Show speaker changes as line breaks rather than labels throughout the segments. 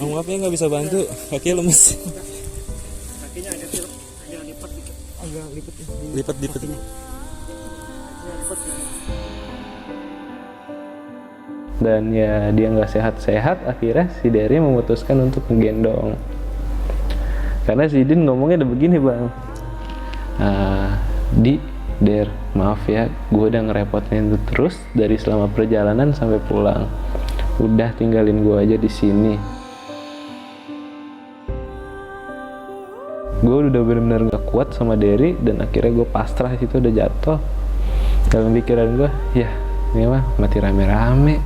Maaf ya nggak bisa bantu, kaki lemes.
Kakinya agak lipat dikit. Agak lipat.
Lipat.
Kakinya lipat.
Dan ya dia nggak sehat-sehat, akhirnya si Derry memutuskan untuk menggendong. Karena si Din ngomongnya udah begini bang, Der, maaf ya, gue udah ngerepotin lu terus dari selama perjalanan sampai pulang. Udah tinggalin gue aja di sini. Gue udah benar-benar nggak kuat sama Derry dan akhirnya gue pasrah situ, udah jatuh. Dalam pikiran gue, ya ini mah mati rame-rame.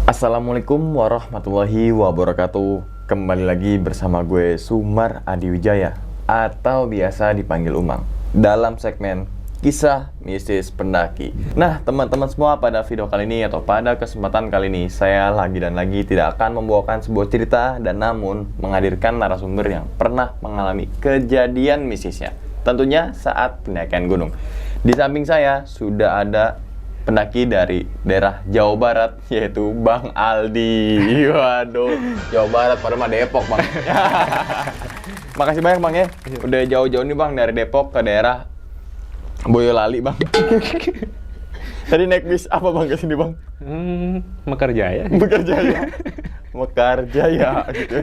Assalamualaikum warahmatullahi wabarakatuh. Kembali lagi bersama gue Sumar Adi Wijaya atau biasa dipanggil Umang dalam segmen Kisah Mistis Pendaki. Nah teman-teman semua, pada video kali ini atau pada kesempatan kali ini saya lagi dan lagi tidak akan membawakan sebuah cerita, dan namun menghadirkan narasumber yang pernah mengalami kejadian mistisnya, tentunya saat pendakian gunung. Di samping saya sudah ada pendaki dari daerah Jawa Barat, yaitu Bang Aldi. Waduh, Jawa Barat padahal mah Depok, Bang. Makasih banyak, Bang ya. Udah jauh-jauh nih, Bang, dari Depok ke daerah Boyolali, Bang. Tadi naik bis apa, Bang, ke sini, Bang?
Mekarjaya.
Mekarjaya gitu.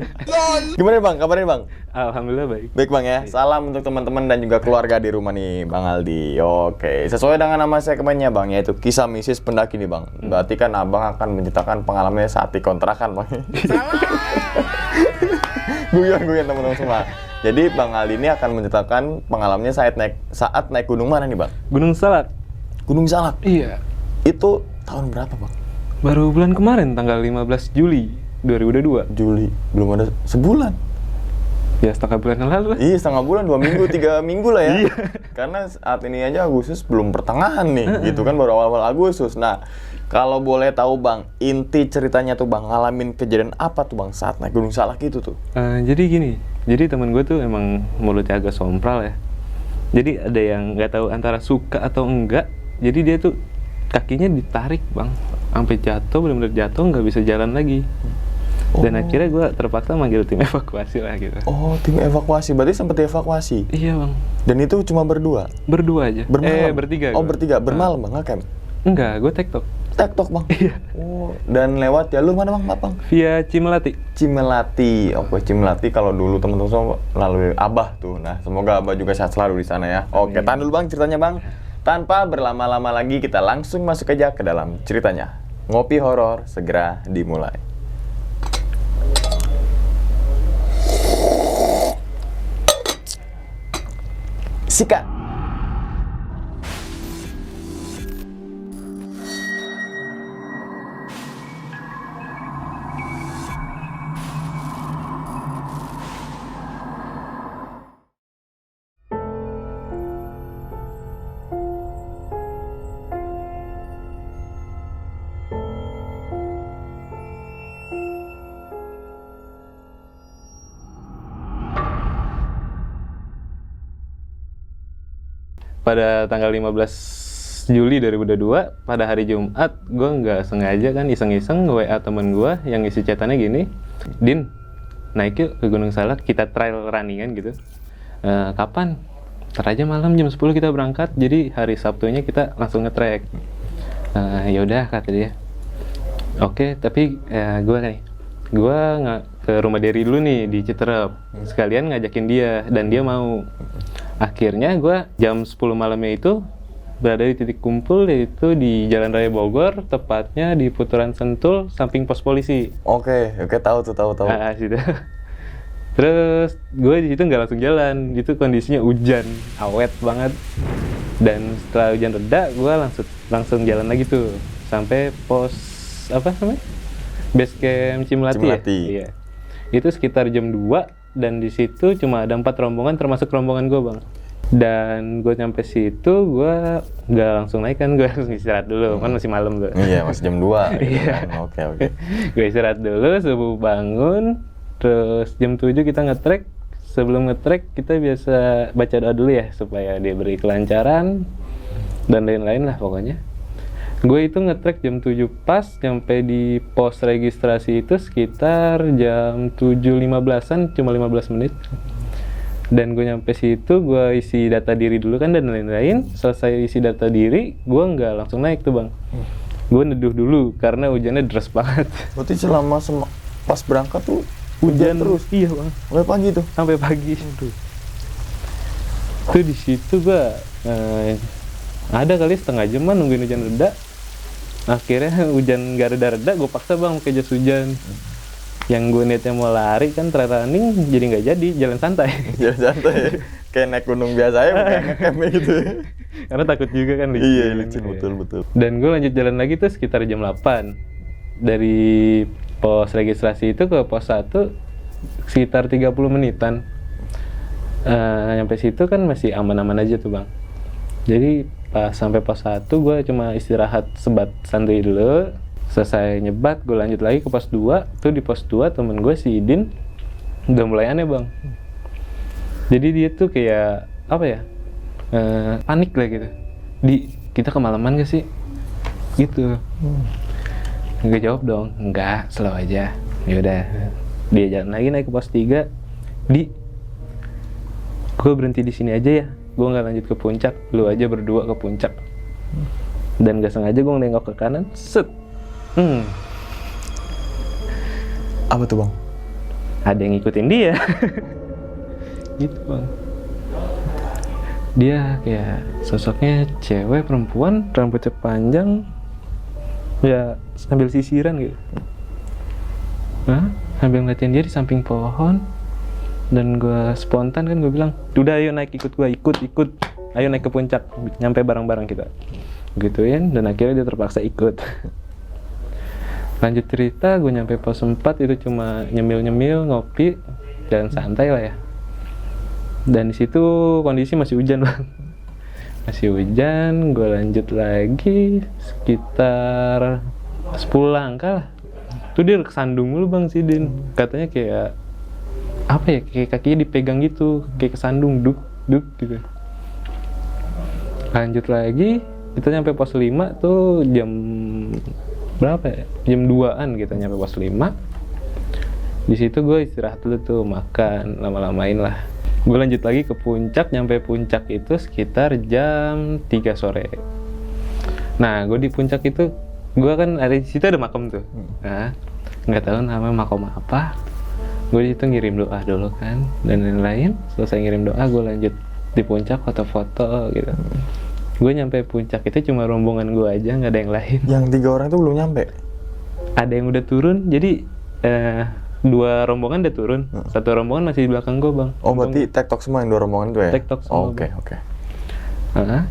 Gimana, Bang? Kabarnya, Bang?
Alhamdulillah baik.
Baik, Bang ya. Salam untuk teman-teman dan juga keluarga di rumah nih, Bang Aldi. Oke, sesuai dengan nama segmennya, Bang, yaitu Kisah Mistis Pendaki nih, Bang. Berarti kan Abang akan menceritakan pengalamannya saat dikontrakan, Bang. Guyon teman-teman semua. Jadi Bang Aldi ini akan menceritakan pengalamannya saat naik gunung mana nih, Bang?
Gunung Salak.
Gunung Salak.
Iya.
Itu tahun berapa, Bang?
Baru bulan kemarin, tanggal 15 Juli 2022.
Juli. Belum ada sebulan.
Ya setengah bulan yang lalu lah.
Iya, setengah bulan, 2 minggu, 3 minggu lah ya. Karena saat ini aja Agustus belum pertengahan nih, gitu kan, baru awal-awal Agustus. Nah, kalau boleh tahu, Bang, inti ceritanya tuh, Bang, ngalamin kejadian apa tuh, Bang, saat naik Gunung Salak itu tuh?
Jadi gini, jadi temen gue tuh emang mulutnya agak sompral ya. Jadi ada yang nggak tahu antara suka atau enggak. Jadi dia tuh kakinya ditarik, Bang, sampai jatuh, benar-benar jatuh, nggak bisa jalan lagi. Dan akhirnya gue terpaksa manggil tim evakuasi lah gitu.
Oh, tim evakuasi. Berarti sempat dievakuasi?
Iya, Bang.
Dan itu cuma berdua?
Berdua aja.
Bermalam?
Bertiga.
Oh, bertiga. Bermalam, Bang, ngecamp?
Enggak, gue tektok.
Tektok, Bang?
Iya.
Oh, dan lewat jalur mana, Bang? Bang?
Via Cimelati.
Cimelati. Oke, Cimelati kalau dulu teman-teman semua melalui Abah tuh. Nah, semoga Abah juga sehat selalu di sana ya. Oke, tahan dulu, Bang, ceritanya, Bang. Tanpa berlama-lama lagi, kita langsung masuk aja ke dalam ceritanya. Ngopi horor segera dimulai. Sikat.
Pada tanggal 15 Juli 2022, pada hari Jumat, gue nggak sengaja kan iseng-iseng WA temen gue yang isi chatannya gini, Din, naik yuk ke Gunung Salak, kita trail runningan gitu. Kapan? Ntar aja malam jam 10 kita berangkat, jadi hari Sabtunya kita langsung nge-trek. Yaudah, kata dia. Oke, tapi gue nggak ke rumah Derry dulu nih di Citerep, sekalian ngajakin dia, dan dia mau. Akhirnya gue jam 10 malamnya itu berada di titik kumpul, yaitu di Jalan Raya Bogor, tepatnya di Putaran Sentul, samping pos polisi.
Oke, tahu.
Situ. Terus gue di situ nggak langsung jalan, itu kondisinya hujan, awet banget. Dan setelah hujan reda, gue langsung jalan lagi tuh sampai pos apa namanya? Base Camp Cimelati. Ya? Iya. Itu sekitar jam 2, dan di situ cuma ada 4 rombongan termasuk rombongan gue, Bang. Dan gue nyampe situ, gue nggak langsung naik kan, gue langsung istirahat dulu, kan masih malam tuh.
Iya, masih jam 2 gitu
Iya.
kan. Oke.
Gue istirahat dulu, subuh bangun, terus jam 7 kita nge-trek. Sebelum nge-trek kita biasa baca doa dulu ya, supaya diberi kelancaran dan lain-lain lah pokoknya. Gue itu nge-trek jam 7 pas, nyampe di pos registrasi itu sekitar jam 7.15-an, cuma 15 menit. Dan gue nyampe situ, gue isi data diri dulu kan dan lain-lain. Selesai isi data diri, gue nggak langsung naik tuh bang. Gue neduh dulu karena hujannya deras banget.
Berarti selama pas berangkat tuh
Hujan
terus
iya bang,
sampai pagi tuh.
sampai pagi. Tuh di situ gue ada kali setengah jaman nungguin hujan reda. Akhirnya hujan gak reda-reda, gue paksa bang pakai jas hujan. Yang gue niatnya mau lari kan running, jadi nggak jadi, jalan santai.
Jalan santai. Kayak naik gunung biasa ya, kayak ngecamp gitu.
Karena takut juga kan licin.
Iya, licin betul.
Dan gue lanjut jalan lagi tuh sekitar jam 8. Dari pos registrasi itu ke pos 1 sekitar 30 menitan. Nyampe situ kan masih aman-aman aja tuh bang. Jadi pas sampai pos 1 gue cuma istirahat sebat santai dulu. Selesai nyebat, gue lanjut lagi ke pos 2. Tuh di pos 2 temen gue si Idin udah mulai aneh bang. Jadi dia tuh kayak apa ya, panik lah gitu. Kita kemalaman gak sih? Gitu. Nggak jawab dong, enggak, slow aja. Yaudah, dia jalan lagi naik ke pos 3. Gue berhenti di sini aja ya. Gue nggak lanjut ke puncak, lu aja berdua ke puncak. Dan gak sengaja gue nengok ke kanan, set.
Apa tuh bang?
Ada yang ngikutin dia. Gitu bang. Dia kayak sosoknya cewek perempuan, rambutnya panjang, ya sambil sisiran gitu. Sambil ngeliatin dia di samping pohon. Dan gue spontan kan, gue bilang, udah ayo naik, ikut gue, ikut, ayo naik ke puncak, nyampe bareng-bareng kita. Gituin, dan akhirnya dia terpaksa ikut. Lanjut cerita, gue nyampe pos 4 itu cuma nyemil-nyemil, ngopi, jalan santai lah ya. Dan di situ kondisi masih hujan bang. Masih hujan, gue lanjut lagi sekitar 10 langkah lah. Tuh dia kesandung mulu bang si Din. Katanya kayak apa ya, kayak kakinya dipegang gitu, kayak kesandung, duk gitu. Lanjut lagi, kita nyampe pos 5 tuh jam berapa ya? Jam 2-an kita nyampe pos 5. Di situ gue istirahat dulu tuh, makan, lama-lamain lah. Gue lanjut lagi ke puncak, nyampe puncak itu sekitar jam 3 sore. Nah, gue di puncak itu, gue kan ada di situ ada makam tuh. Nah, nggak tahu namanya makam apa. Gue di situ ngirim doa dulu kan, dan lain-lain. Selesai ngirim doa, gue lanjut di puncak foto-foto gitu. Gue nyampe puncak itu cuma rombongan gue aja, nggak ada yang lain.
Yang 3 orang itu belum nyampe?
Ada yang udah turun, jadi 2 rombongan udah turun, 1 rombongan masih di belakang gue bang.
Oh berarti tektok semua yang 2 rombongan itu ya?
Tektok semua.
Oke.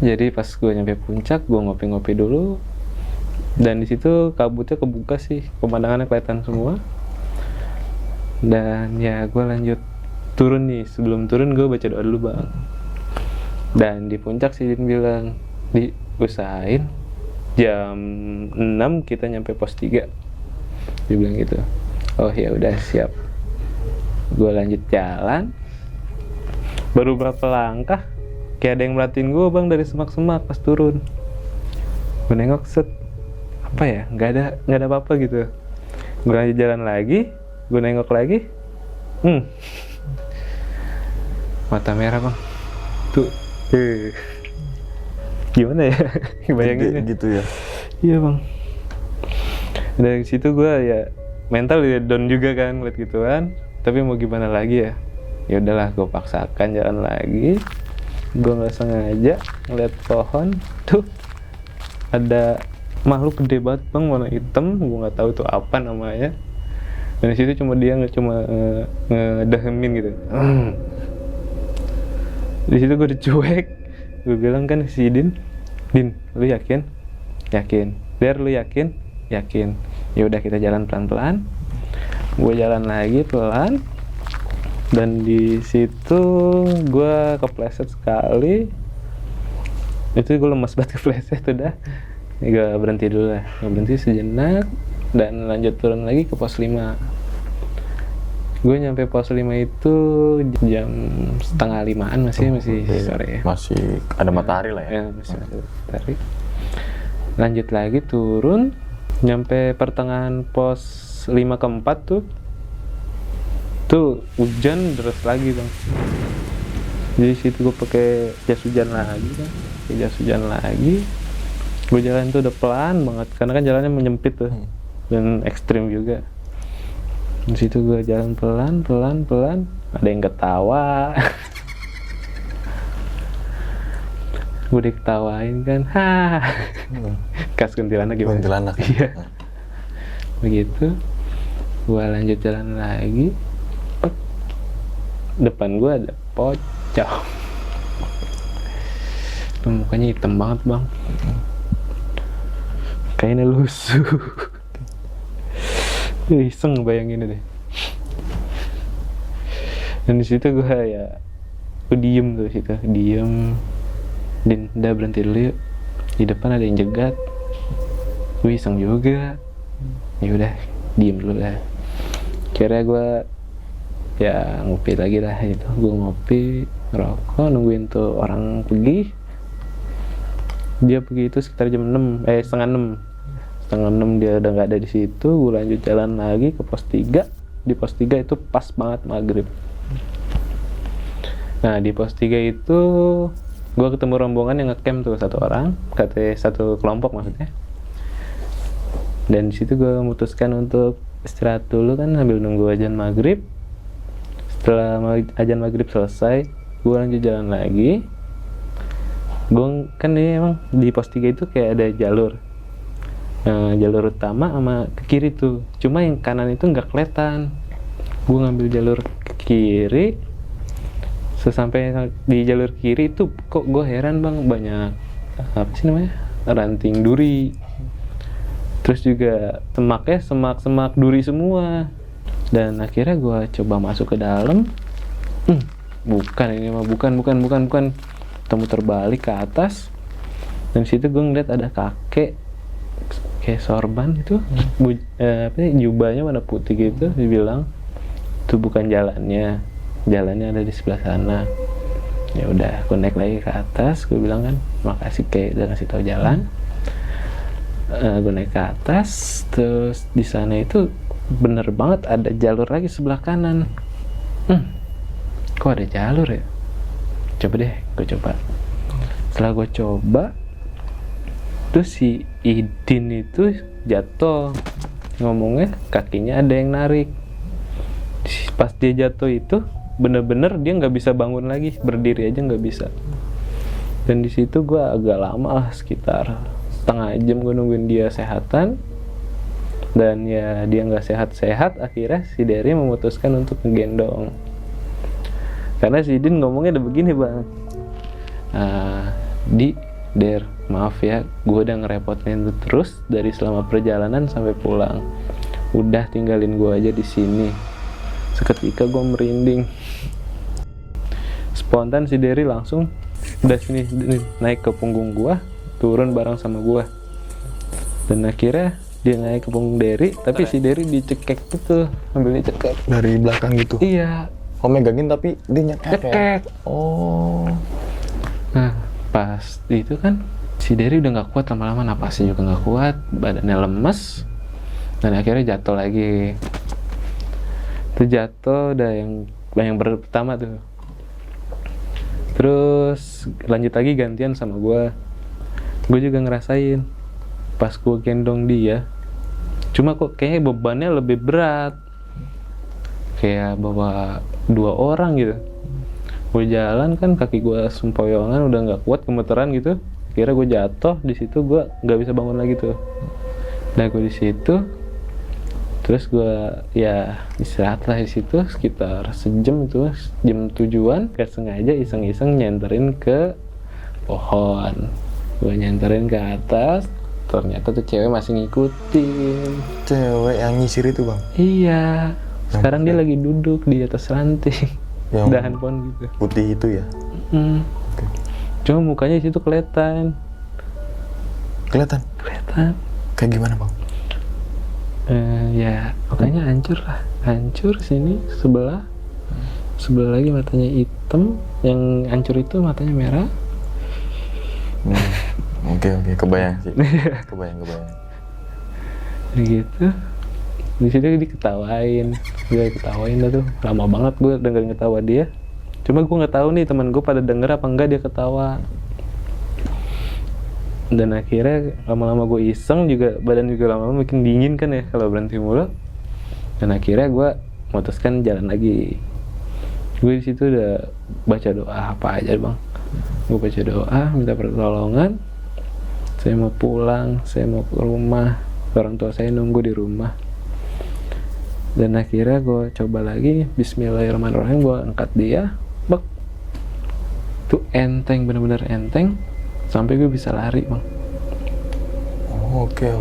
Jadi pas gue nyampe puncak, gue ngopi-ngopi dulu. Dan di situ kabutnya kebuka sih, pemandangannya kelihatan semua. Dan ya gue lanjut turun nih. Sebelum turun gue baca doa dulu bang. Dan di puncak sih Din bilang, diusahain jam 6 kita nyampe pos 3. Dia bilang gitu. Oh ya udah siap. Gue lanjut jalan. Baru berapa langkah, kayak ada yang merhatiin gue bang dari semak-semak pas turun. Gue nengok set, apa ya? Nggak ada apa-apa gitu. Gue lanjut jalan lagi. Gue nengok lagi. Mata merah bang. Tuh. Gimana ya? Bayanginnya
gitu ya?
Iya bang. Dari situ gue ya mental ya down juga kan liat gituan. Tapi mau gimana lagi ya? Ya udahlah, gue paksakan jalan lagi. Gue nggak sengaja ngeliat pohon tuh ada makhluk gede banget bang, warna hitam. Gue nggak tahu itu apa namanya. Dan di situ cuma dia ngedehemin gitu. Di situ gue dicuek. Gue bilang kan si Din, lu yakin? Yakin. Der, lu yakin? Yakin. Ya udah kita jalan pelan-pelan. Gue jalan lagi pelan. Dan di situ gue kepleset sekali. Itu gue lemas banget kepleset udah. Gue berhenti dulu lah. Gue berhenti sejenak dan lanjut turun lagi ke pos 5. Gue nyampe pos 5 itu jam 4:30 masih sore ya.
Masih ada matahari lah ya.
Ya, masih ada matahari. Lanjut lagi turun nyampe pertengahan pos 5 ke 4 tuh hujan deras lagi bang. Jadi situ gue pakai jas hujan lagi kan, pakai jas hujan lagi. Gue jalan tuh udah pelan banget karena kan jalannya menyempit tuh dan ekstrim juga. Di situ gue jalan pelan. Ada yang ketawa. Gue diketawain kan, kas kuntilanak gimana?
Kuntilanak.
Iya. Begitu, gue lanjut jalan lagi. Depan gue ada pocong. Mukanya hitam banget bang. Kayaknya lusuh. Iseng bayangin deh. Dan di situ gue diem tuh situ, diem. Din, udah berhenti dulu yuk. Di depan ada yang jegat. Gue iseng juga. Ya udah, diem dulu lah. Kira gue ngopi lagi lah itu. Gue ngopi, ngerokok, nungguin tuh orang pergi. Dia pergi itu sekitar jam 6, setengah 6 dia udah nggak ada di situ. Gue lanjut jalan lagi ke pos 3. Di pos 3 itu pas banget maghrib. Nah di pos 3 itu gue ketemu rombongan yang ngecamp tuh satu orang, katanya satu kelompok maksudnya. Dan di situ gue memutuskan untuk istirahat dulu kan sambil nunggu azan maghrib. Setelah azan maghrib selesai, gue lanjut jalan lagi. Gue kan ini emang di pos 3 itu kayak ada jalur. Nah, jalur utama sama ke kiri tuh. Cuma yang kanan itu nggak kelihatan. Gue ngambil jalur ke kiri. Sesampai di jalur kiri itu kok gue heran bang, banyak apa sih namanya, ranting duri. Terus juga semaknya semak duri semua. Dan akhirnya gue coba masuk ke dalam. Bukan ini mah bukan. Temu terbalik ke atas. Dan situ gue ngeliat ada kakek kayak sorban itu, jubahnya warna putih gitu. Dibilang itu bukan jalannya ada di sebelah sana. Ya udah, aku naik lagi ke atas. Gue bilang kan, makasih kayak udah ngasih tahu jalan. Gue naik ke atas, terus di sana itu bener banget ada jalur lagi sebelah kanan. Kok ada jalur ya? Coba deh, gue coba. Setelah gue coba, terus si Idin itu jatuh. Ngomongnya kakinya ada yang narik. Pas dia jatuh itu bener-bener dia nggak bisa bangun lagi, berdiri aja nggak bisa. Dan di situ gue agak lama lah, sekitar setengah jam gue nungguin dia sehatan. Dan ya dia nggak sehat-sehat. Akhirnya si Derry memutuskan untuk ngegendong. Karena si Idin ngomongnya udah begini bang, Der, maaf ya, gue udah ngerepotin lu terus dari selama perjalanan sampai pulang. Udah tinggalin gue aja di sini. Seketika gue merinding. Spontan si Derry langsung udah sini naik ke punggung gue, turun bareng sama gue. Dan akhirnya dia naik ke punggung Derry, tapi si Derry dicekek gitu, ambil dicekek
Dari belakang gitu?
Iya.
Oh megangin tapi dia nyekek ya? Oh.
Nah pas itu kan si Derry udah nggak kuat, lama-lama napasnya juga nggak kuat, badannya lemes, dan akhirnya jatuh lagi. Itu jatuh udah yang pertama tuh. Terus lanjut lagi gantian sama gue juga ngerasain pas gue gendong dia, cuma kok kayaknya bebannya lebih berat, kayak bawa 2 orang gitu. Gue jalan kan kaki gue sempoyongan, udah nggak kuat, gemeteran gitu. Kira gue jatuh, di situ gue nggak bisa bangun lagi tuh. Nah gue di situ, terus gue ya istirahat lah di situ sekitar sejam itu, jam 7-an. Gak sengaja iseng-iseng nyenterin ke pohon. Gue nyenterin ke atas, ternyata tuh cewek masih ngikutin.
Cewek yang nyisir itu bang?
Iya. Sekarang dia lagi duduk di atas ranting
Yang
dahan pohon gitu.
putih itu ya? Oke.
Cuma mukanya di situ kelihatan.
Kelihatan? Kayak gimana bang?
Ya makanya hancur lah, hancur sini sebelah lagi matanya hitam, yang hancur itu matanya merah.
Oke, kebayang sih. kebayang.
Gitu. Di situ diketawain, gue ketawain dah tuh, lama banget gue dengerin ketawa dia. Cuma gue nggak tahu nih teman gue pada denger apa enggak dia ketawa. Dan akhirnya lama-lama gue iseng juga, badan juga lama-lama makin dingin kan ya kalau berhenti mulu. Dan akhirnya gue memutuskan jalan lagi. Gue di situ udah baca doa apa aja bang. Gue baca doa, minta pertolongan. Saya mau pulang, saya mau ke rumah. Orang tua saya nunggu di rumah. Dan akhirnya gue coba lagi, bismillahirrahmanirrahim, gue angkat dia, bak. Tuh enteng, bener-bener enteng. Sampai gue bisa lari bang.
Oh, oke.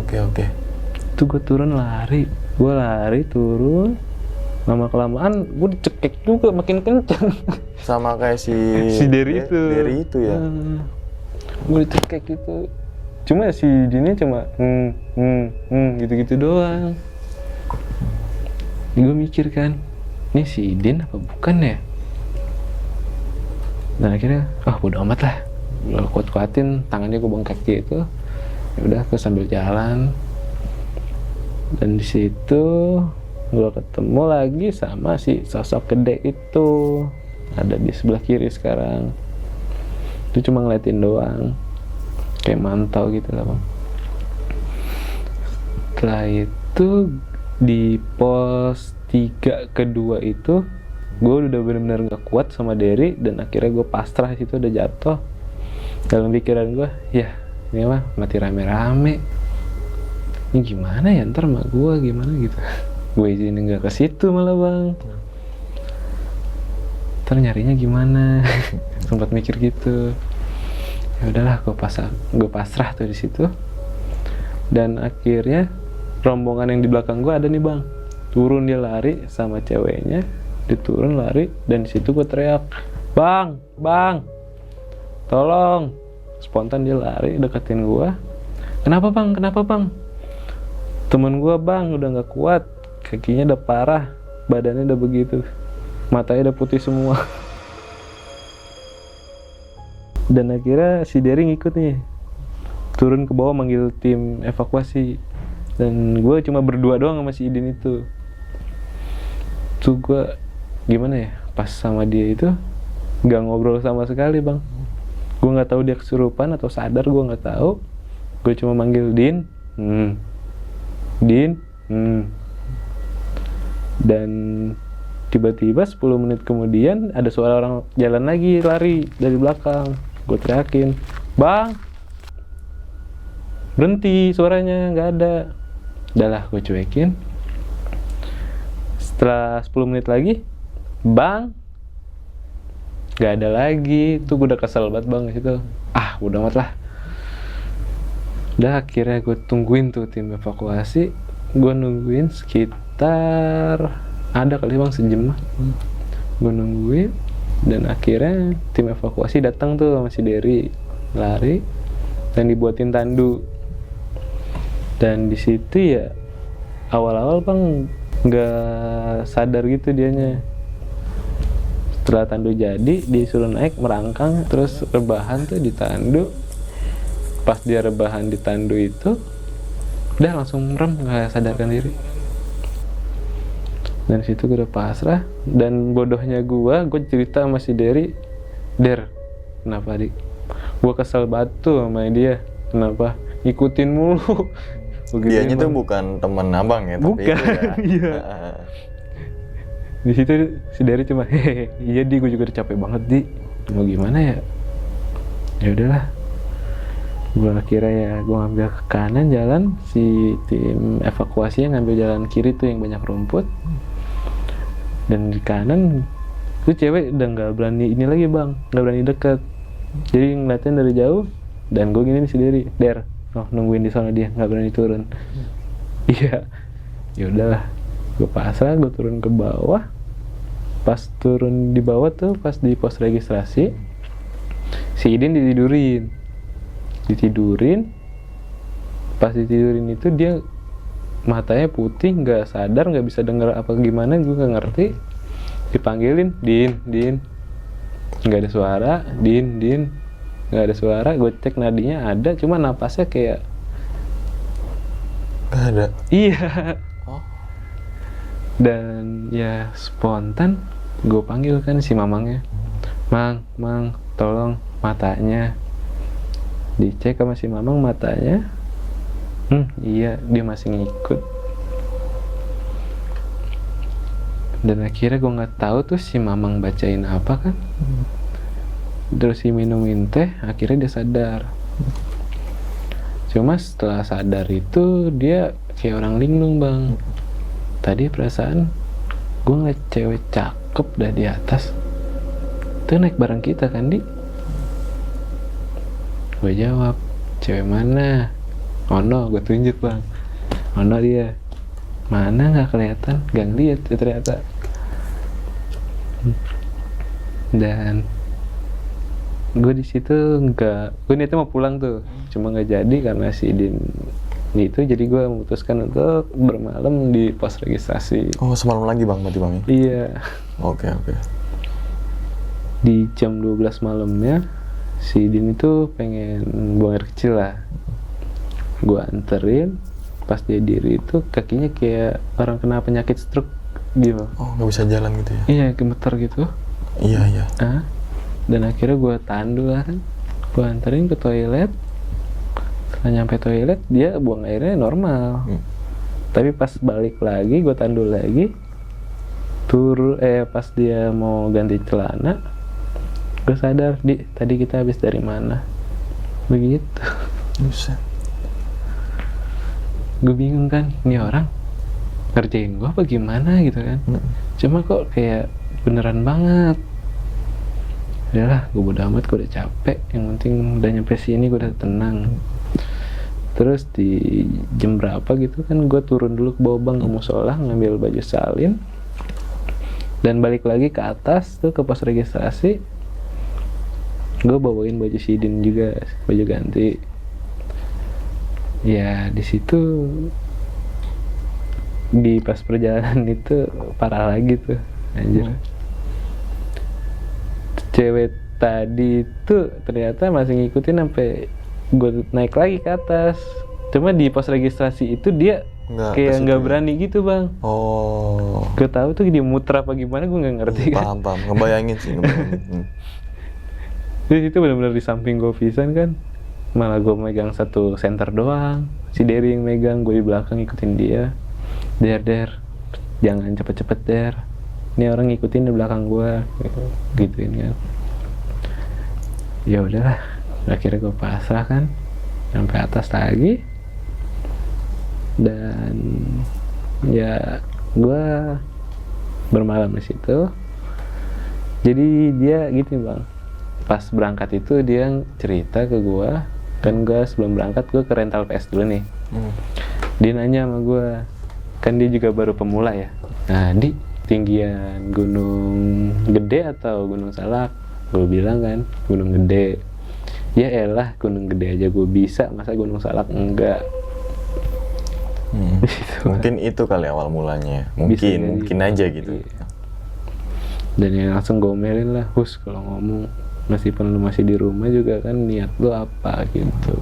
Tuh gue turun lari. Gue lari turun. Lama-kelamaan gue dicekek juga makin kencang.
Sama kayak si
Derry itu.
Derry itu ya?
Gue dicekek gitu. Cuma si Dinnya cuma gitu-gitu doang. Gue mikir kan, ini si Din apa bukan ya? Dan akhirnya, bodo amat lah. Gue kuat-kuatin, tangannya gue bengkak gitu. Ya udah, gue sambil jalan. Dan di situ gue ketemu lagi sama si sosok gede itu. Ada di sebelah kiri sekarang. Itu cuma ngeliatin doang. Kayak mantau gitu lah bang. Setelah itu di pos 3 kedua itu gue udah benar-benar gak kuat sama Derry. Dan akhirnya gue pasrah, situ udah jatuh. Dalam pikiran gue, ya ini mah mati rame-rame. Ini gimana ya ntar sama gue gimana gitu. Gue izinin gak ke situ malah bang. Ntar nyarinya gimana. Sempat mikir gitu. Ya udahlah, gue pasrah tuh di situ. Dan akhirnya rombongan yang di belakang gue ada nih bang. Turun dia lari sama ceweknya. Dia turun lari dan di situ gue teriak, bang, tolong. Spontan dia lari deketin gue. Kenapa bang? Temen gue bang udah nggak kuat, kakinya udah parah, badannya udah begitu, matanya udah putih semua. Dan akhirnya si Derry ngikut nih, turun ke bawah manggil tim evakuasi. Dan gue cuma berdua doang sama si Idin itu. Tuh gue gimana ya, pas sama dia itu nggak ngobrol sama sekali bang. Gue nggak tahu dia kesurupan atau sadar, gue nggak tahu. Gue cuma manggil Din, Din. Dan tiba-tiba 10 menit kemudian ada suara orang jalan lagi, lari dari belakang. Gue teriakin, bang, berhenti, suaranya nggak ada. Udahlah, gue cuekin. Setelah 10 menit lagi, bang, nggak ada lagi. Tuh gue udah kesel banget bang situ. Udah amat lah. Udah akhirnya gue tungguin tuh tim evakuasi. Gue nungguin sekitar ada kali bang sejam. Gue nungguin dan akhirnya tim evakuasi datang tuh sama si Derry, lari dan dibuatin tandu. Dan di situ ya awal-awal bang nggak sadar gitu dianya. Setelah tandu jadi, disuruh naik merangkang, terus rebahan tuh di tandu. Pas dia rebahan di tandu itu, udah langsung merem, nggak sadarkan diri. Dan situ gue udah pasrah. Dan bodohnya gue cerita sama si Derry, Der, kenapa dik? Gue kesel banget tuh sama dia, kenapa ngikutin mulu.
Dianya tuh bukan temen abang ya,
bukan,
tapi itu ya.
iya. Di situ si Derry cuma iya di, gue juga udah capek banget di, mau gimana ya. Ya udahlah, gue akhirnya ya gue ngambil ke kanan jalan, si tim evakuasinya ngambil jalan kiri tuh yang banyak rumput. Dan di kanan tuh cewek udah nggak berani ini lagi bang, nggak berani deket, jadi ngeliatin dari jauh. Dan gue gini nih si Derry, nungguin di sana, dia nggak berani turun. Iya, ya udahlah, Gue pasrah, gue turun ke bawah. Pas turun di bawah tuh, pas di pos registrasi, si Idin ditidurin. Pas ditidurin itu dia matanya putih, nggak sadar, nggak bisa denger apa gimana, gue nggak ngerti. Dipanggilin, Din, nggak ada suara. Din, nggak ada suara. Gue cek nadinya ada, cuma napasnya kayak
Nggak ada.
iya.
Oh.
Dan ya spontan gue panggil kan si mamangnya, Mang, tolong matanya. Dicek sama si mamang matanya, iya dia masih ngikut. Dan akhirnya gue nggak tahu tuh si mamang bacain apa kan. Terus si minumin teh, akhirnya dia sadar. Cuma setelah sadar itu dia kayak orang linglung, Bang. Tadi perasaan gue ngeliat cewek cakep dah di atas. Itu naik bareng kita kan, Di? Gue jawab, cewek mana? Ono, gue tunjuk, Bang. Ono dia. Mana nggak kelihatan, gak ngeliat ya ternyata. Dan gue di situ gue niatnya mau pulang tuh, cuma nggak jadi karena si Idin itu. Jadi gue memutuskan untuk bermalam di pos registrasi.
Oh, semalam lagi Bang, berarti Bang?
Iya.
Oke.
Di jam 12 malamnya si Idin itu pengen buang air kecil lah. Gue anterin, pas dia diri itu kakinya kayak orang kena penyakit stroke gitu.
Oh, nggak bisa jalan gitu ya?
Iya, gemeter gitu.
Iya.
Dan akhirnya gue tandu lah kan, gue anterin ke toilet. Setelah nyampe toilet dia buang airnya normal. Tapi pas balik lagi gue tandu lagi, pas dia mau ganti celana, gue sadar, Di, tadi kita habis dari mana? Begitu.
Buset.
Gue bingung kan, ini orang ngerjain gue apa gimana gitu kan. Cuma kok kayak beneran banget. Udahlah, gue bodo amat, gue udah capek. Yang penting udah nyampe sini, gue udah tenang. Terus di jam berapa gitu kan, gue turun dulu ke bawah, Bang, ke musola, ngambil baju salin. Dan balik lagi ke atas tuh ke pos registrasi. Gue bawain baju Sidin juga, baju ganti. Ya di situ di pas perjalanan itu parah lagi tuh, anjir. Cewek tadi itu ternyata masih ngikutin sampai gue naik lagi ke atas. Cuma di pos registrasi itu dia kayak nggak berani gitu, Bang.
Oh.
Gue tahu tuh dia muter apa gimana, gue nggak ngerti kan.
Paham. Ngebayangin sih.
Terus itu benar-benar di samping gue pisan kan. Malah gue megang satu senter doang. Si Derry yang megang, gue di belakang ngikutin dia. Der, jangan cepet-cepet Der. Ini orang ngikutin di belakang gue, gituin kan. Ya udahlah, akhirnya gue pasrah kan, sampai atas lagi. Dan ya gue bermalam di situ. Jadi dia gitu, Bang. Pas berangkat itu dia cerita ke gue, kan gue sebelum berangkat gue ke rental PS dulu nih. Dia nanya sama gue, kan dia juga baru pemula ya. Nah, Di, tinggian Gunung Gede atau Gunung Salak? Gue bilang kan, Gunung Gede. Ya elah, Gunung Gede aja gue bisa, masa Gunung Salak enggak? Gitu.
Mungkin itu kali awal mulanya. Mungkin aja gitu.
Iya. Dan yang langsung gomelin lah, Hus, kalau ngomong meskipun lu masih di rumah juga kan niat lu apa gitu.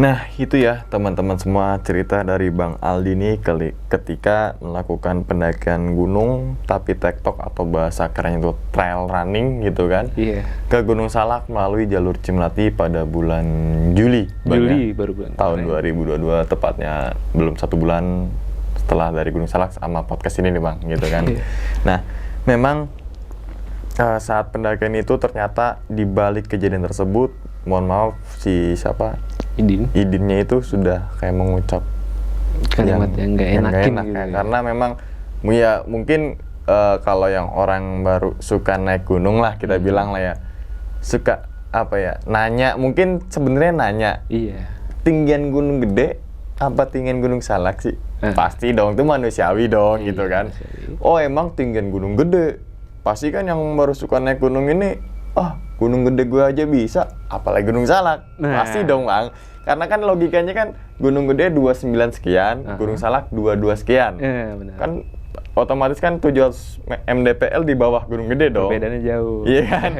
Nah, itu ya teman-teman semua cerita dari Bang Aldi nih ketika melakukan pendakian gunung tapi tektok atau bahasa kerennya itu trail running gitu kan.
Iya.
Ke Gunung Salak melalui jalur Cimlati pada bulan Juli
Baru bulan
tahun 2022, tepatnya belum 1 bulan setelah dari Gunung Salak sama podcast ini nih Bang, gitu kan. Nah, memang saat pendakian itu ternyata di balik kejadian tersebut, mohon maaf si Idinnya itu sudah kayak mengucap
kalimat yang nggak enak
gitu.
Ya.
Karena memang ya mungkin kalau yang orang baru suka naik gunung lah kita bilang lah ya, suka apa ya, nanya, mungkin sebenarnya nanya
Iya.
tinggian gunung gede apa tinggian gunung Salak sih? Pasti dong, itu manusiawi dong gitu kan.
manusiawi.
Oh emang tinggian gunung gede, pasti kan yang baru suka naik gunung ini, gunung gede gue aja bisa, apalagi gunung Salak.
Nah.
Pasti dong Bang, karena kan logikanya kan gunung gede 29 sekian, gunung Salak 22 sekian.
Benar.
Kan otomatis kan 700 mdpl di bawah gunung gede dong.
Perbedaannya jauh.
Iya kan?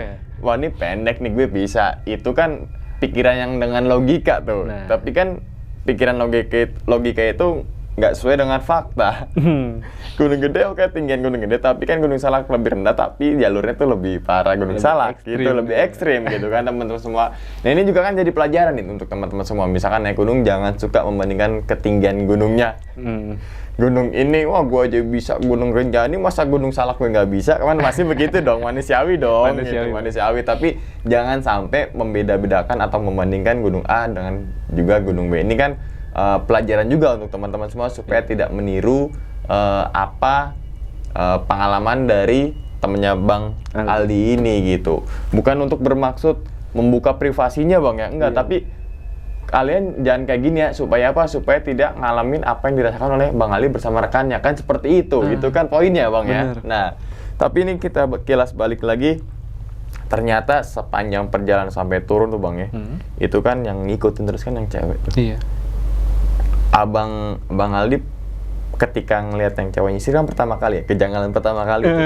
Wah ini pendek nih gue bisa. Itu kan pikiran yang dengan logika tuh.
Nah.
Tapi kan pikiran logika itu nggak sesuai dengan fakta. Gunung gede oke, tinggian gunung gede, tapi kan gunung Salak lebih rendah, tapi jalurnya tuh lebih parah gunung
Lebih
Salak
ekstrim.
gitu, lebih ekstrim gitu kan teman-teman semua. Nah ini juga kan jadi pelajaran nih untuk teman-teman semua. Misalkan naik gunung jangan suka membandingkan ketinggian gunungnya. Gunung ini, wah gua aja bisa, Gunung Rinjani masa Gunung Salak gue nggak bisa, kan masih begitu dong, manusiawi dong,
Manusiawi.
gitu, manusiawi. Tapi jangan sampai membeda-bedakan atau membandingkan Gunung A dengan juga Gunung B. Ini kan pelajaran juga untuk teman-teman semua supaya tidak meniru pengalaman dari temennya Bang Aldi ini gitu. Bukan untuk bermaksud membuka privasinya Bang ya, enggak, tapi kalian jangan kayak gini ya, supaya apa? Supaya tidak ngalamin apa yang dirasakan oleh Bang Ali bersama rekannya, kan seperti itu, gitu kan poinnya Bang ya.
Bener.
Nah, tapi ini kita kilas balik lagi, ternyata sepanjang perjalanan sampai turun tuh Bang ya, itu kan yang ngikutin terus kan yang cewek tuh.
Iya.
Bang Aldi ketika ngelihat yang cewek nyisir kan pertama kali ya, kejanggalan pertama kali tuh.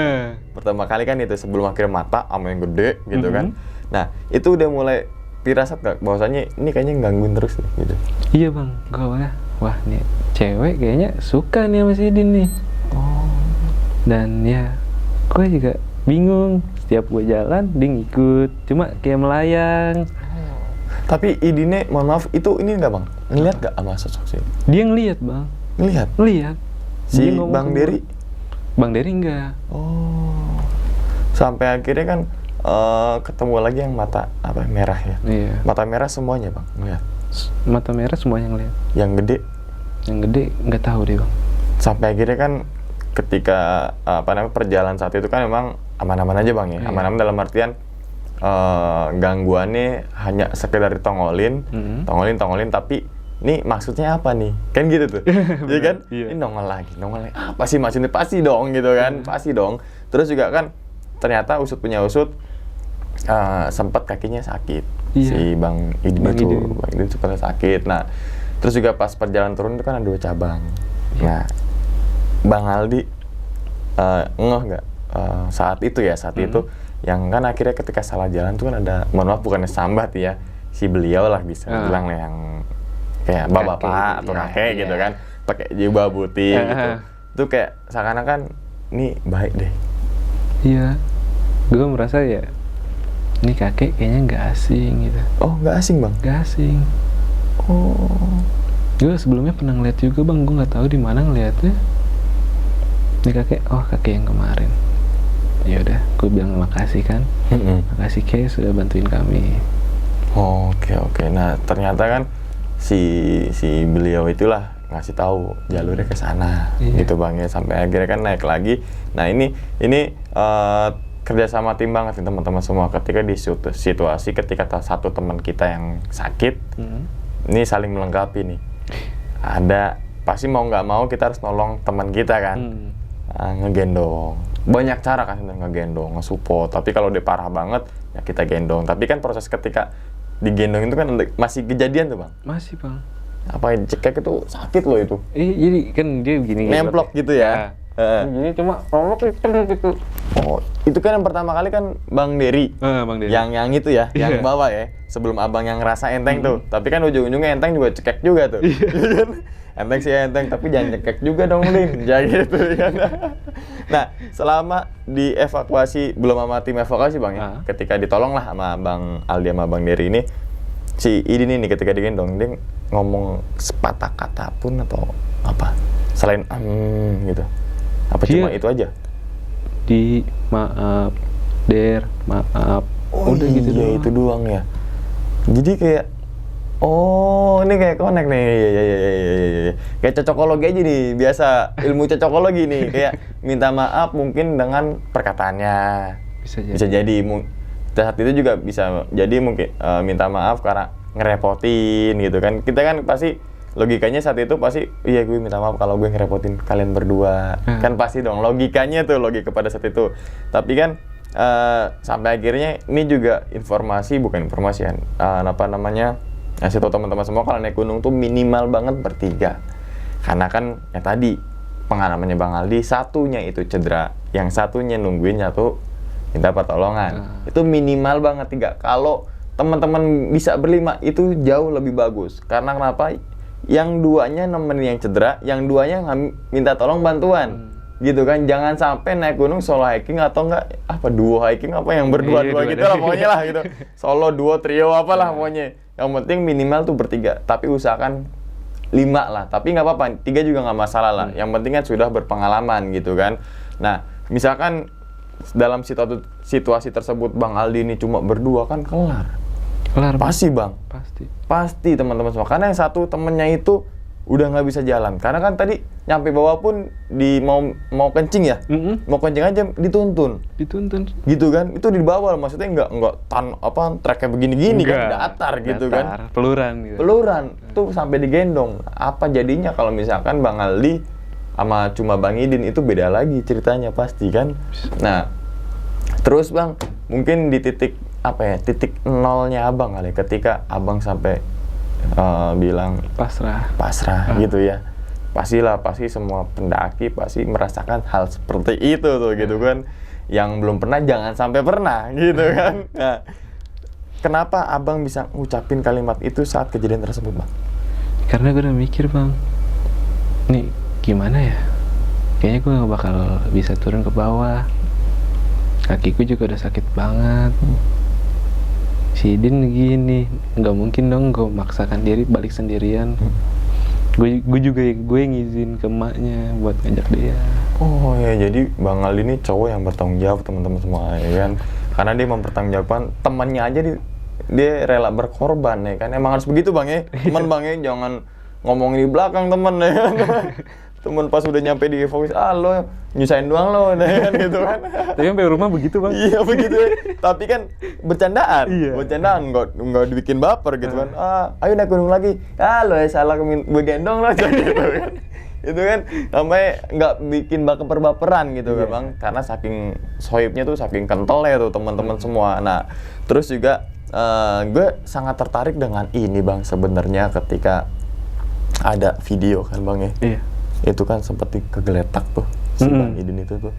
Pertama kali kan itu sebelum akhirnya mata sama yang gede gitu kan. Nah, itu udah mulai pirasat gak bahwasanya ini kayaknya gangguin terus nih gitu.
Iya bang, gue awalnya, wah nih cewek kayaknya suka nih sama si Idin nih. Dan ya, gue juga bingung. Setiap gue jalan, dia ngikut. Cuma kayak melayang.
Tapi Idinnya, mohon maaf, itu ini nggak Bang? Ngeliat gak sama sosok sih?
Dia ngeliat bang,
Ngeliat?
ngeliat.
Si
Dia ngomong
Bang
ke
Dery?
gua. Bang Dery enggak.
Oh. Sampai akhirnya kan ketemu lagi yang mata apa merah ya?
Iya.
Mata merah semuanya Bang, ngeliat.
Mata merah semuanya ngeliat.
Yang gede?
Yang gede nggak tahu deh bang.
Sampai akhirnya kan ketika perjalanan saat itu kan memang aman-aman aja Bang ya.
Iya.
Aman-aman dalam artian gangguannya hanya sekedar ditongolin, tongolin, tapi nih maksudnya apa nih? Kan gitu tuh. Iya kan?
Iya.
Ini nongol lagi. Apa sih maksudnya? Pasti dong gitu kan. Pasti dong. Terus juga kan ternyata usut punya usut sempat kakinya sakit.
Iya.
Si Bang Idin
Bang
itu,
Idin.
Bang Idin sempat sakit. Nah, terus juga pas perjalanan turun itu kan ada 2 cabang. Nah, Bang Aldi ngeh nggak saat itu yang kan akhirnya ketika salah jalan tuh kan ada, mohon maaf bukannya sambat ya, si beliau lah bisa bilang lah yang kayak bapak-bapak atau kakek gitu kan, pakai jubah putih gitu. Itu kayak seakan-akan nih baik deh.
Iya. Gue merasa ya, ini kakek kayaknya nggak asing gitu.
Oh, nggak asing Bang?
Nggak asing.
Oh.
Gue sebelumnya pernah ngeliat juga bang, gue nggak tahu di mana ngeliatnya. Ini kakek, oh kakek yang kemarin. Ya udah, gue bilang makasih kan. Makasih Kay sudah bantuin kami.
Oke. Nah, ternyata kan si beliau itulah ngasih tahu jalurnya ke sana.
Iya.
Gitu Bang ya, sampai akhirnya kan naik lagi. Nah, ini kerjasama tim banget nih teman-teman semua ketika di situasi ketika satu teman kita yang sakit. Ini saling melengkapi nih. Ada pasti mau nggak mau kita harus nolong teman kita kan. Ngegendong, banyak cara kan sebenarnya ngegendong, ngesupport. Tapi kalau dia parah banget ya kita gendong. Tapi kan proses ketika digendong itu kan masih kejadian tuh Bang.
Masih bang.
Apa cekek itu sakit loh itu.
Jadi kan dia begini.
Nemplok gitu ya.
Jadi cuma gitu.
Oh, itu kan yang pertama kali kan Bang Dery.
Bang Dery.
Yang itu ya, yang bawah ya. Sebelum abang yang ngerasa enteng tuh. Tapi kan ujung-ujungnya enteng juga cekek juga tuh. Iya kan? Enteng sih enteng, tapi jangan cekek juga dong, Lin. Jangan gitu kan. Nah, selama dievakuasi, belum sama tim evakuasi Bang ya. Ketika ditolong lah sama Bang Aldi sama Bang Dery ini, si Idin ini ketika digendong, dia ngomong sepatah kata pun atau apa? Selain gitu. Apa cuma itu aja?
Maaf, maaf.
Oh,
udah gitu
iya,
doang.
itu doang ya. Jadi kayak Oh, ini kayak connect nih. Iya. Kayak cocokologi aja nih. Biasa ilmu cocokologi nih. Kayak minta maaf mungkin dengan perkataannya. Bisa jadi. Saat itu juga bisa jadi mungkin minta maaf karena ngerepotin gitu kan. Kita kan pasti logikanya saat itu pasti, iya gue minta maaf kalau gue ngerepotin kalian berdua. Kan pasti dong logikanya tuh, logika pada saat itu. Tapi kan sampai akhirnya ini juga bukan informasi kan. Apa namanya? Ngasih tau teman-teman semua kalau naik gunung tuh minimal banget bertiga. Karena kan ya tadi pengalamannya Bang Aldi, satunya itu cedera, yang satunya nungguin satu minta pertolongan. Itu minimal banget 3. Kalau teman-teman bisa berlima itu jauh lebih bagus. Karena kenapa? Yang duanya nemenin yang cedera, yang duanya minta tolong bantuan. Gitu kan, jangan sampai naik gunung solo hiking atau enggak duo hiking yang berdua-dua gitu lah pokoknya lah gitu. Solo, duo, trio apalah pokoknya. Yang penting minimal tuh bertiga, tapi usahakan 5 lah. Tapi nggak apa-apa, 3 juga nggak masalah lah. Yang penting kan sudah berpengalaman gitu kan. Nah, misalkan dalam situasi tersebut Bang Aldi ini cuma berdua kan kelar. Pasti Bang. Pasti teman-teman semua. Karena yang satu temennya itu udah nggak bisa jalan. Karena kan tadi nyampe bawah pun mau kencing ya, mau kencing aja dituntun gitu kan. Itu di bawah, maksudnya nggak treknya begini-gini kan, datar gitu kan, peluran tuh sampai digendong. Apa jadinya kalau misalkan Bang Aldi sama cuma Bang Idin itu beda lagi ceritanya pasti kan. Nah terus Bang, mungkin di titik nolnya Abang kali, ketika Abang sampai bilang pasrah gitu ya. Pasti semua pendaki pasti merasakan hal seperti itu tuh gitu kan. Yang belum pernah jangan sampai pernah gitu kan. Nah, kenapa Abang bisa ngucapin kalimat itu saat kejadian tersebut Bang?
Karena gue udah mikir Bang, nih gimana ya, kayaknya gue gak bakal bisa turun ke bawah, kakiku juga udah sakit banget. Si Idin gini, nggak mungkin dong gue maksakan diri balik sendirian. Gue yang ngizin ke emaknya buat ngajak dia.
Oh ya, jadi Bang Aldi ini cowok yang bertanggung jawab teman-teman semua ya kan. Karena dia mempertanggungjawabkan temannya aja, dia rela berkorban ya kan. Emang harus begitu Bang ya. Teman Bang ya, jangan ngomongin di belakang teman ya kan. Temen pas udah nyampe di fokus, lo nyusahin doang lo, kan gitu kan.
Tapi sampai rumah begitu Bang.
Iya begitu. Tapi kan bercandaan, nggak dibikin baper gitu kan. Ayo naik gunung lagi. Lo ya salah begendong lo, gitu kan. Itu kan sampai nggak bikin baperan gitu kan Bang. Karena saking sohibnya tuh, saking kentalnya tuh teman-teman semua. Nah terus juga gue sangat tertarik dengan ini Bang sebenarnya ketika ada video kan Bang ya. Iya. Itu kan seperti kegeletak tuh si Bang Idin itu tuh.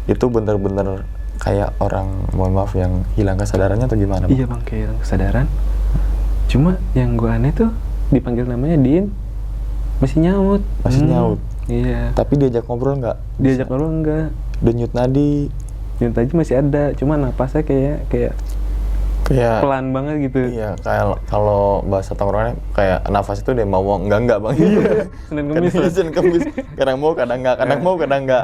Itu bener-bener kayak orang, mohon maaf, yang hilang kesadarannya atau gimana Bang?
Iya Bang, kayak hilang kesadaran. Cuma yang gue aneh tuh dipanggil namanya Din, masih nyaut. Iya.
Tapi diajak ngobrol nggak?
Diajak ngobrol nggak.
Denyut nadi
masih ada, cuma napasnya kayak pelan banget gitu.
Iya, kayak kalau bahasa tongkrongannya kayak nafas itu dia mau enggak Bang.
Iya. Senin Kemis.
Kadang mau, kadang enggak,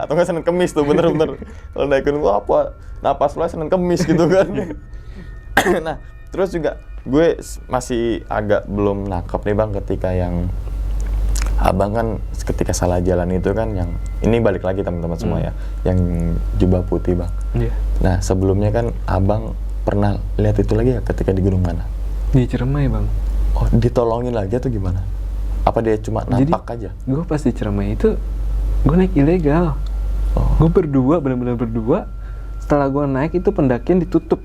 atau enggak Senin Kemis tuh bener-bener. Kalau naik gunung apa? Napas lo Senin Kemis gitu kan. Nah, terus juga gue masih agak belum nangkep nih Bang ketika yang Abang kan ketika salah jalan itu kan, yang ini balik lagi teman-teman semua ya, yang jubah putih Bang. Iya. Nah, sebelumnya kan Abang pernah lihat itu lagi ya ketika di gunung mana?
Di Ciremai Bang.
Oh, ditolongin lagi atau gimana? Apa dia cuma nampak aja?
Gue pas di Ciremai itu gue naik ilegal. Gue benar-benar berdua. Setelah gue naik itu pendakian ditutup.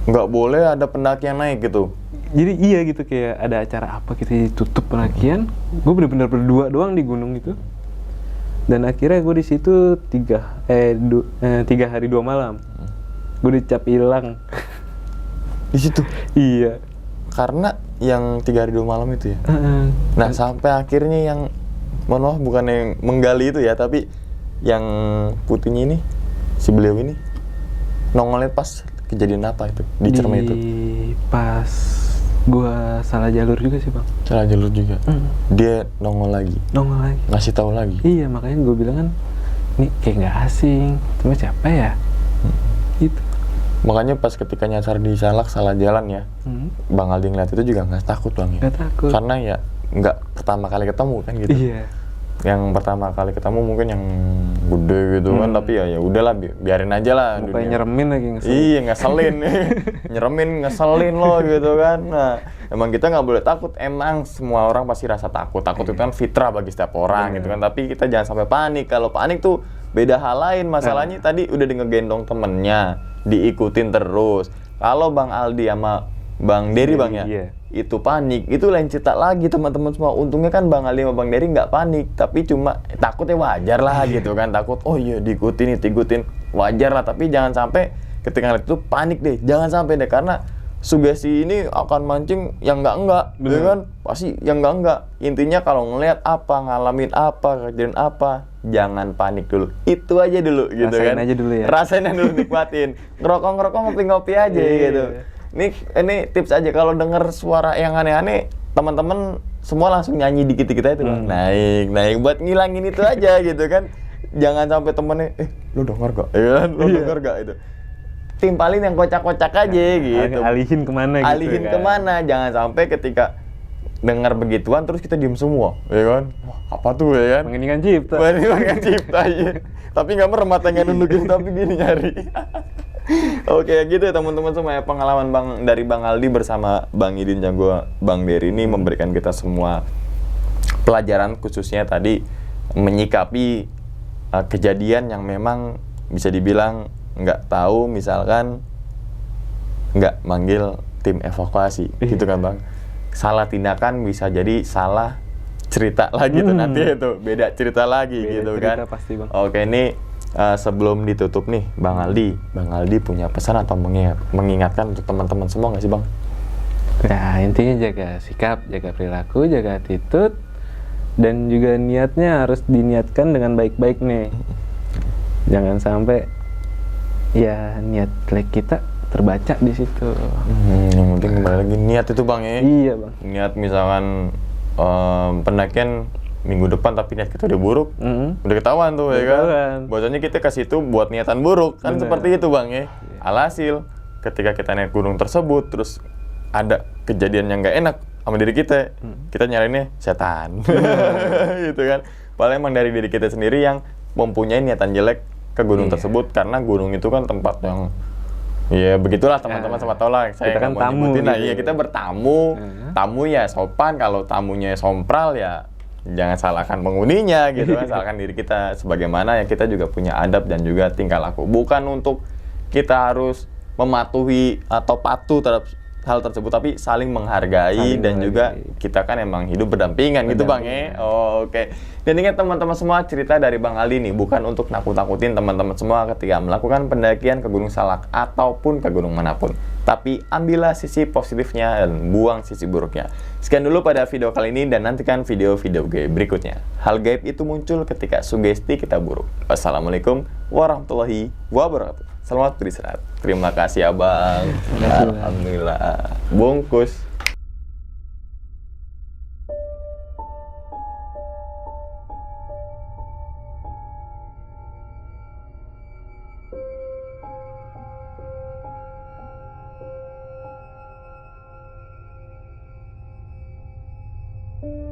Nggak boleh ada pendaki yang naik gitu?
Jadi iya gitu, kayak ada acara apa gitu ditutup pendakian. Gue benar-benar berdua doang di gunung itu. Dan akhirnya gue di situ 3 hari 2 malam. Gue dicap hilang
di situ.
Iya.
Karena yang 3 hari 2 malam itu ya. Nah sampai akhirnya yang, mohon maaf bukan yang menggali itu ya, tapi yang putihnya ini, si beliau ini nongolnya pas kejadian apa itu di Ciremai itu?
Pas gua salah jalur juga sih Bang.
Salah jalur juga. Dia nongol lagi. Ngasih tahu lagi.
Iya, makanya gue bilang kan, ini kayak nggak asing. Cuma siapa ya? Gitu.
Makanya pas ketika nyasar di Salak salah jalan ya, Bang Aldi ngeliat itu juga nggak takut Bang ya.
Nggak takut.
Karena ya nggak pertama kali ketemu kan gitu.
Iya.
Yang pertama kali ketemu mungkin yang gede gitu kan, tapi ya udahlah biarin aja lah.
Mukanya
dunia.
nyeremin lagi ngeselin.
Iya ngeselin, nyeremin ngeselin lo gitu kan. Nah emang kita nggak boleh takut. Emang semua orang pasti rasa takut. Takut itu kan fitrah bagi setiap orang gitu kan. Tapi kita jangan sampai panik. Kalau panik tuh beda hal lain. Masalahnya tadi udah ngegendong temennya, diikutin terus. Kalau Bang Aldi sama Bang Dery Bang ya,
Iya.
itu panik, itu lain cerita lagi teman-teman semua. Untungnya kan Bang Aldi sama Bang Dery nggak panik, tapi cuma takutnya wajar lah gitu kan. Takut, oh iya diikutin, wajar lah. Tapi jangan sampai ketika ngeliat itu panik deh, jangan sampai deh. Karena sugesti ini akan mancing yang enggak, ya kan? Pasti yang enggak. Intinya kalau ngeliat apa, ngalamin apa, kejadian apa, jangan panik dulu. Itu aja dulu gitu
Rasain
kan.
aja dulu ya.
Rasain dulu, nikmatin. Ngerokok, ngopi-ngopi aja gitu. Ini tips aja, kalau denger suara yang aneh-aneh, teman-teman semua langsung nyanyi dikit-dikit aja tuh. Naik buat ngilangin itu aja gitu kan. Jangan sampai temennya, lu denger gak? Ya kan? Lu denger gak itu? Timpalin yang kocak-kocak aja gitu.
Alihin kemana gitu.
Alihin
kan.
kemana, jangan sampai ketika dengar begituan terus kita diem semua, ya kan? Wah, apa tuh ya kan?
Menginginkan cipta.
Menginginkan cipta ya. Tapi nggak merem matanya nundukin tapi gini nyari. Oke gitu ya teman-teman semua ya, pengalaman dari Bang Aldi bersama Bang Idin dan gua Bang Dery ini memberikan kita semua pelajaran, khususnya tadi menyikapi kejadian yang memang bisa dibilang nggak tahu, misalkan nggak manggil tim evakuasi gitu kan Bang. Salah tindakan bisa jadi salah cerita lagi tuh nanti itu beda cerita lagi
Beda
gitu
cerita
kan.
pasti, Bang.
Oke, ini sebelum ditutup nih Bang Aldi punya pesan atau mengingatkan untuk teman-teman semua nggak sih Bang?
Ya intinya jaga sikap, jaga perilaku, jaga attitude, dan juga niatnya harus diniatkan dengan baik-baik nih. Jangan sampai ya niat jelek kita terbaca di situ.
Yang penting kembali lagi niat itu Bang ya.
Iya Bang.
Niat misalkan pendakian minggu depan tapi niat kita udah buruk, udah ketahuan tuh ya kan.
Ketahuan.
Bahwasanya kita ke situ buat niatan buruk kan.
Bener.
Seperti itu Bang ya. Alhasil ketika kita naik gunung tersebut terus ada kejadian yang nggak enak sama diri kita, kita nyariinnya setan. Gitu kan. Padahal emang dari diri kita sendiri yang mempunyai niatan jelek ke gunung tersebut, karena gunung itu kan tempat yang ya begitulah teman-teman, sama tau lah, saya
kita kan
nggak mau
tamu
nyebutin lah.
gitu.
Iya, kita bertamu, tamu ya sopan. Kalau tamunya sompral ya jangan salahkan penghuninya gitu kan, salahkan diri kita. Sebagaimana ya kita juga punya adab dan juga tingkah laku. Bukan untuk kita harus mematuhi atau patuh terhadap hal tersebut, tapi saling menghargai dan juga kita kan emang hidup berdampingan gitu Bang ya. Oke. Dan ingat teman-teman semua, cerita dari Bang Aldi nih bukan untuk nakut-nakutin teman-teman semua ketika melakukan pendakian ke Gunung Salak ataupun ke gunung manapun. Tapi ambillah sisi positifnya dan buang sisi buruknya. Sekian dulu pada video kali ini dan nantikan video-video gue berikutnya. Hal gaib itu muncul ketika sugesti kita buruk. Wassalamualaikum warahmatullahi wabarakatuh. Selamat beristirahat. Terima kasih Abang. Alhamdulillah. Bungkus.
Thank you.